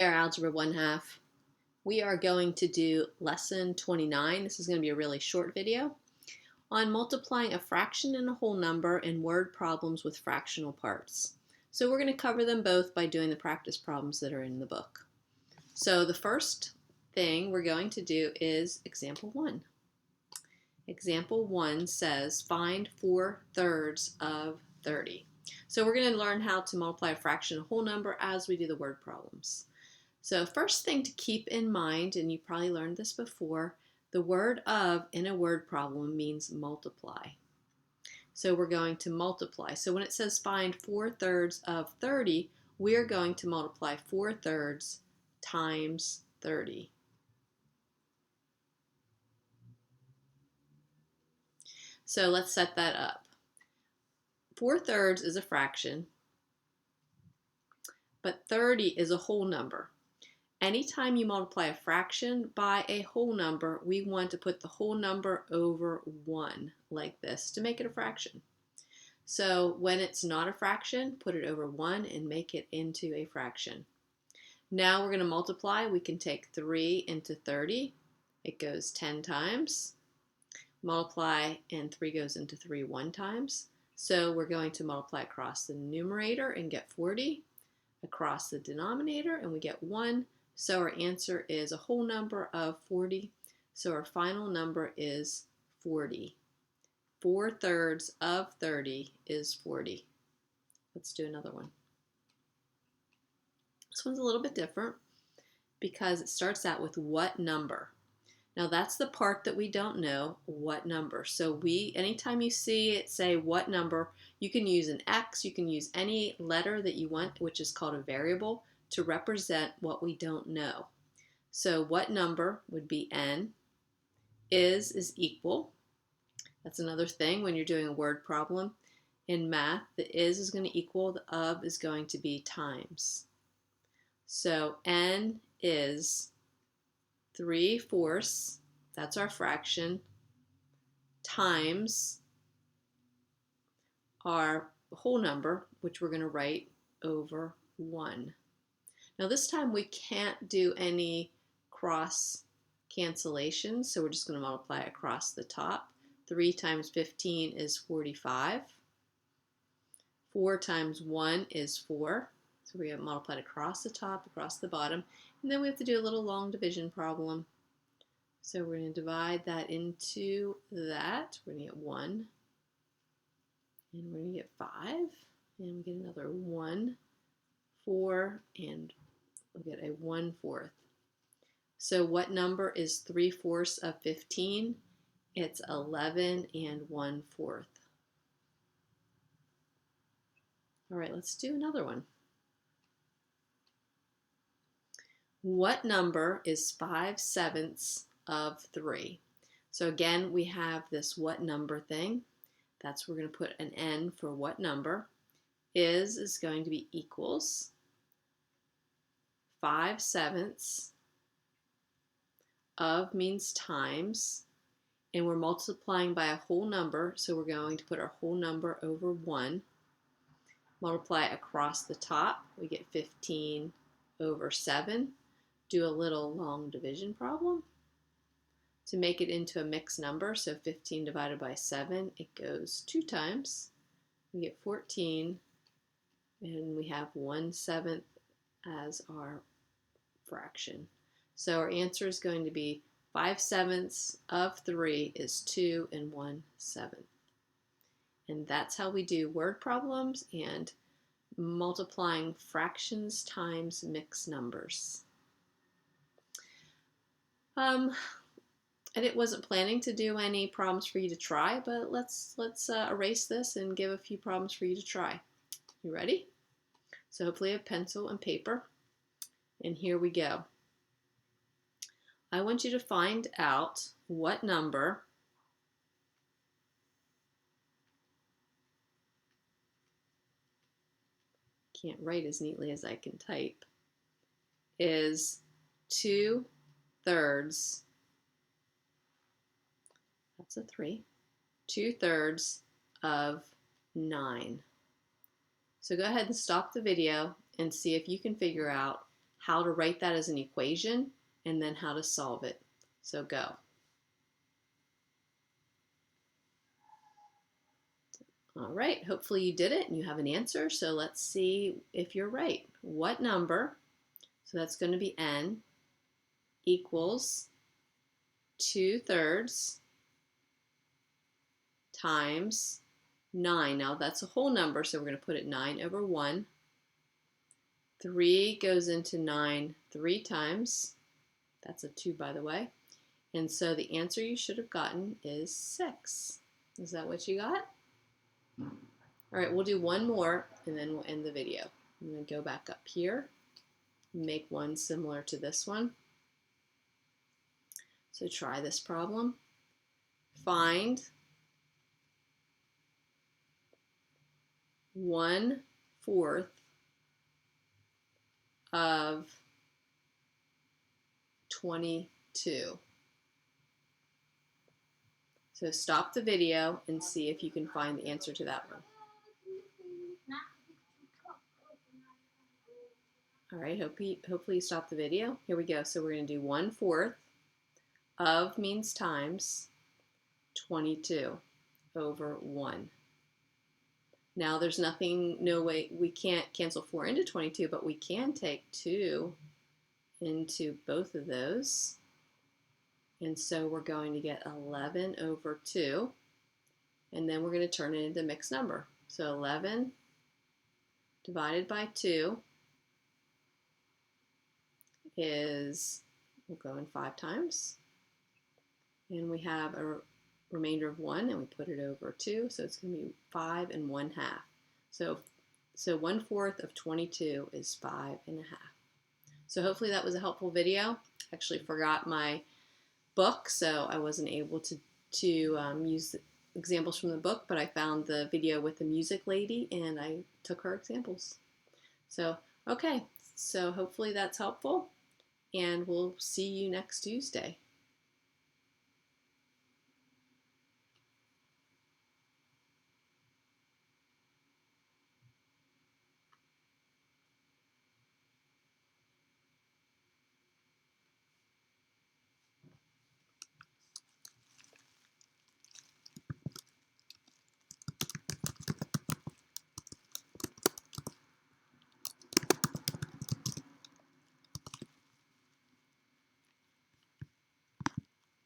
Our Algebra 1 half. We are going to do lesson 29. This is going to be a really short video on multiplying a fraction and a whole number in word problems with fractional parts. So we're going to cover them both by doing the practice problems that are in the book. So the first thing we're going to do is example 1. Example 1 says find 4/3 of 30. So we're going to learn how to multiply a fraction and a whole number as we do the word problems. So first thing to keep in mind, and you probably learned this before, the word of in a word problem means multiply. So we're going to multiply. So when it says find 4/3 of 30, we're going to multiply 4/3 times 30. So let's set that up. 4/3 is a fraction, but 30 is a whole number. Anytime you multiply a fraction by a whole number, we want to put the whole number over 1, like this, to make it a fraction. So when it's not a fraction, put it over 1 and make it into a fraction. Now we're going to multiply. We can take 3 into 30. It goes 10 times. Multiply, and 3 goes into 3 1 times. So we're going to multiply across the numerator and get 40, across the denominator, and we get 1. So our answer is a whole number of 40. So our final number is 40. 4/3 of 30 is 40. Let's do another one. This one's a little bit different because it starts out with what number. Now that's the part that we don't know, what number. So anytime you see it say what number, you can use an X, you can use any letter that you want, which is called a variable, to represent what we don't know. So what number would be n? Is equal. That's another thing when you're doing a word problem. In math, the is going to equal, the of is going to be times. So n is 3/4, that's our fraction, times our whole number, which we're going to write over 1. Now this time we can't do any cross cancellations, so we're just going to multiply across the top. 3 times 15 is 45. 4 times 1 is 4. So we have multiplied across the top, across the bottom, and then we have to do a little long division problem. So we're going to divide that into that. We're going to get 1, and we're going to get 5, and we get another 1, 4, and we'll get a 1/4. So what number is 3/4 of 15? It's 11 1/4. All right, let's do another one. What number is 5/7 of 3? So again, we have this what number thing. That's where we're going to put an n for what number. Is going to be equals 5/7 of means times, and we're multiplying by a whole number, so we're going to put our whole number over 1. Multiply across the top, we get 15 over 7. Do a little long division problem to make it into a mixed number. So 15 divided by 7, it goes 2 times. We get 14, and we have 1/7 as our fraction. So our answer is going to be 5/7 of 3 is 2 1/7. And that's how we do word problems and multiplying fractions times mixed numbers. I wasn't planning to do any problems for you to try, but let's erase this and give a few problems for you to try. You ready? So hopefully you have pencil and paper. And here we go. I want you to find out what number can't write as neatly as I can type, is 2/3, that's a 3, 2/3 of 9. So go ahead and stop the video and see if you can figure out how to write that as an equation, and then how to solve it. So go. All right, hopefully you did it and you have an answer. So let's see if you're right. What number, so that's going to be n, equals 2/3 times 9. Now that's a whole number, so we're going to put it 9/1. 3 goes into 9 3 times. That's a 2, by the way. And so the answer you should have gotten is 6. Is that what you got? All right, we'll do one more and then we'll end the video. I'm going to go back up here, make one similar to this one. So try this problem. Find 1/4 of 22. So stop the video and see if you can find the answer to that one. All right, hopefully you stop the video. Here we go. So we're going to do 1/4 of means times 22 over 1. Now there's nothing, no way, we can't cancel 4 into 22, but we can take 2 into both of those. And so we're going to get 11 over 2. And then we're going to turn it into a mixed number. So 11 divided by 2 is, we'll go in 5 times. And we have a remainder of 1, and we put it over 2, so it's going to be 5 1/2. So 1/4 of 22 is 5 1/2. So hopefully that was a helpful video. I actually forgot my book, so I wasn't able to use examples from the book, but I found the video with the music lady and I took her examples. So, okay, so hopefully that's helpful, and we'll see you next Tuesday.